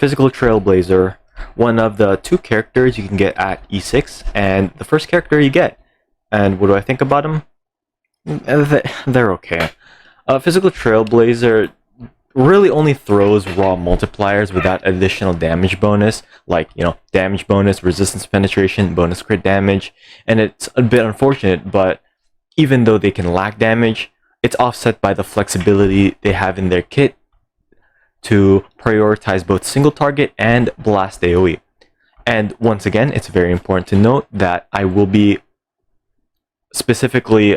Physical Trailblazer, one of the two characters you can get at E6, and the first character you get. And what do I think about them? They're okay. Physical Trailblazer really only throws raw multipliers without additional damage bonus, like, damage bonus, resistance penetration, bonus crit damage, and it's a bit unfortunate, but even though they can lack damage, it's offset by the flexibility they have in their kit to prioritize both single target and blast AoE. And once again, it's very important to note that I will be specifically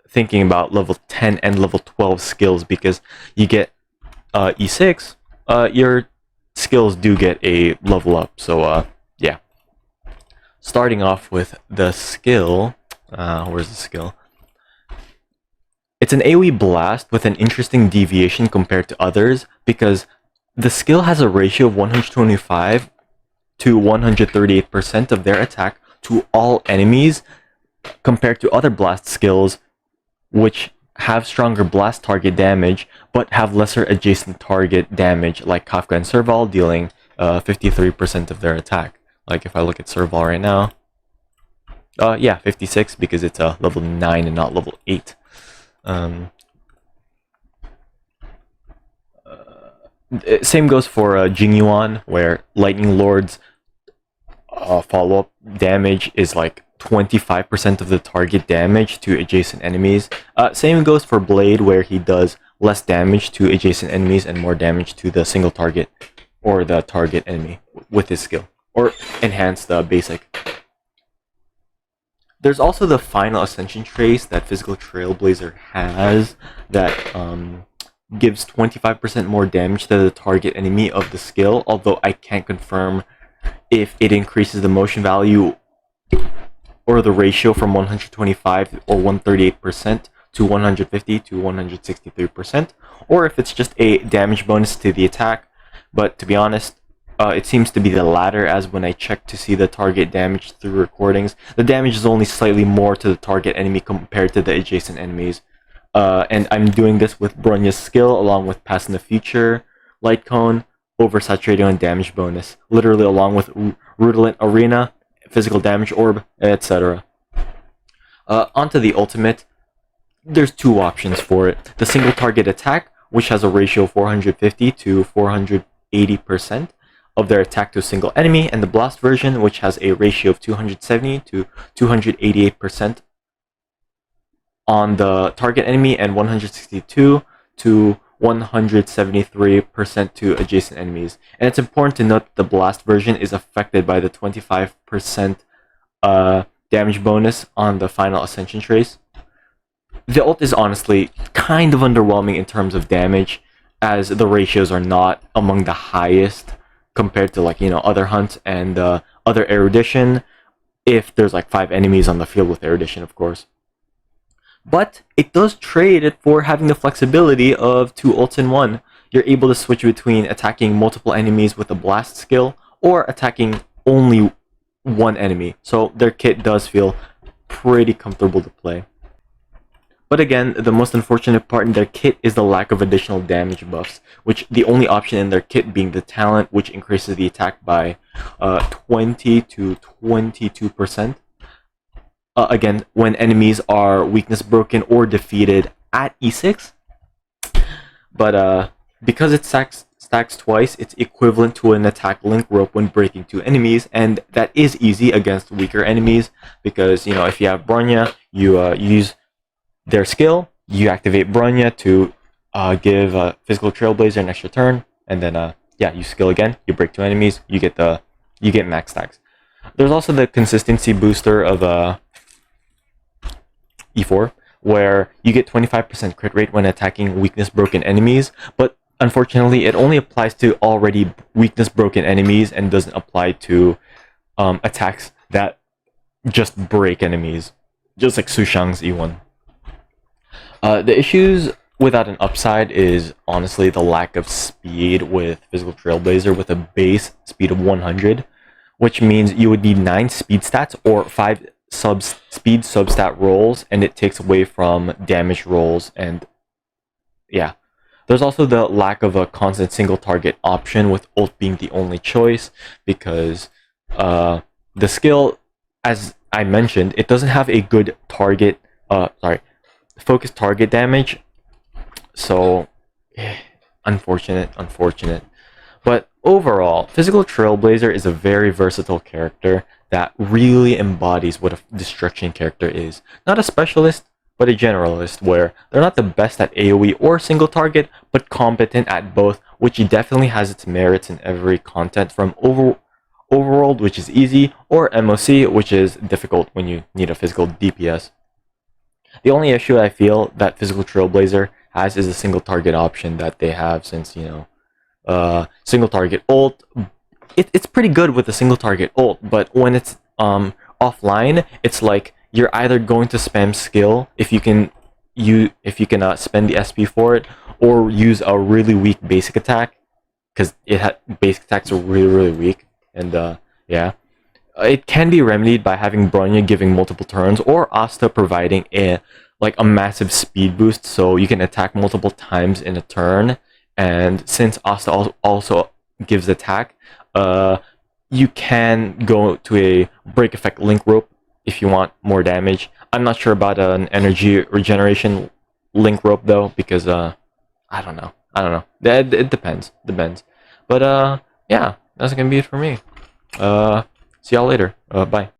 thinking about level 10 and level 12 skills, because you get E6, your skills do get a level up. So yeah. Starting off with the skill, where's the skill? It's an AoE blast with an interesting deviation compared to others, because the skill has a ratio of 125 to 138% of their attack to all enemies, compared to other blast skills which have stronger blast target damage but have lesser adjacent target damage, like Kafka and Serval dealing 53% of their attack. Like if I look at Serval right now, yeah, 56, because it's a level 9 and not level 8. Same goes for Jingyuan, where Lightning Lord's follow-up damage is like 25% of the target damage to adjacent enemies. Same goes for Blade, where he does less damage to adjacent enemies and more damage to the single target or the target enemy with his skill, or enhance the basic. There's also the final ascension trace that Physical Trailblazer has that gives 25% more damage to the target enemy of the skill, although I can't confirm if it increases the motion value or the ratio from 125 or 138% to 150 to 163%, or if it's just a damage bonus to the attack. But to be honest, it seems to be the latter, as when I check to see the target damage through recordings, the damage is only slightly more to the target enemy compared to the adjacent enemies. And I'm doing this with Brunya's skill along with Pass in the Future, Light Cone, Oversaturating on damage bonus, literally along with Rutilant Arena, Physical Damage Orb, etc. Onto the ultimate. There's two options for it. The single target attack, which has a ratio of 450 to 480% of their attack to a single enemy, and the blast version, which has a ratio of 270 to 288% on the target enemy and 162 to 173% to adjacent enemies. And it's important to note that the blast version is affected by the 25% damage bonus on the final ascension trace. The ult is honestly kind of underwhelming in terms of damage, as the ratios are not among the highest compared to, like, other hunts and other erudition, if there's like 5 enemies on the field with erudition, of course. But it does trade it for having the flexibility of 2 ults in 1. You're able to switch between attacking multiple enemies with a blast skill or attacking only one enemy. So their kit does feel pretty comfortable to play. But again, the most unfortunate part in their kit is the lack of additional damage buffs, which the only option in their kit being the talent, which increases the attack by 20 to 22%. Again, when enemies are weakness broken or defeated at E6. But because it stacks twice, it's equivalent to an attack link rope when breaking 2 enemies, and that is easy against weaker enemies, because if you have Bronya, you use their skill, you activate Bronya to give Physical Trailblazer an extra turn, and then yeah, you skill again, you break 2 enemies, you get max stacks. There's also the consistency booster of E4, where you get 25% crit rate when attacking weakness broken enemies, but unfortunately it only applies to already weakness broken enemies and doesn't apply to attacks that just break enemies, just like Sushang's E1. The issues without an upside is honestly the lack of speed with Physical Trailblazer with a base speed of 100, which means you would need 9 speed stats or 5 speed substat rolls, and it takes away from damage rolls. And yeah, There's also the lack of a constant single target option, with ult being the only choice, because the skill, as I mentioned, it doesn't have a good target, focused target damage. So, unfortunate. But overall, Physical Trailblazer is a very versatile character that really embodies what a destruction character is. Not a specialist, but a generalist, where they're not the best at AoE or single target, but competent at both, which definitely has its merits in every content, from Overworld, which is easy, or MOC, which is difficult when you need a physical DPS. The only issue I feel that Physical Trailblazer has is a single target option that they have, since, single target ult. It's pretty good with a single target ult, but when it's offline, it's like you're either going to spam skill if you can spend the SP for it, or use a really weak basic attack, because basic attacks are really weak, and yeah. It can be remedied by having Bronya giving multiple turns, or Asta providing a massive speed boost, so you can attack multiple times in a turn. And since Asta also gives attack, you can go to a break effect link rope if you want more damage. I'm not sure about an energy regeneration link rope though, because I don't know. It depends. But yeah, that's gonna be it for me. See y'all later. Bye.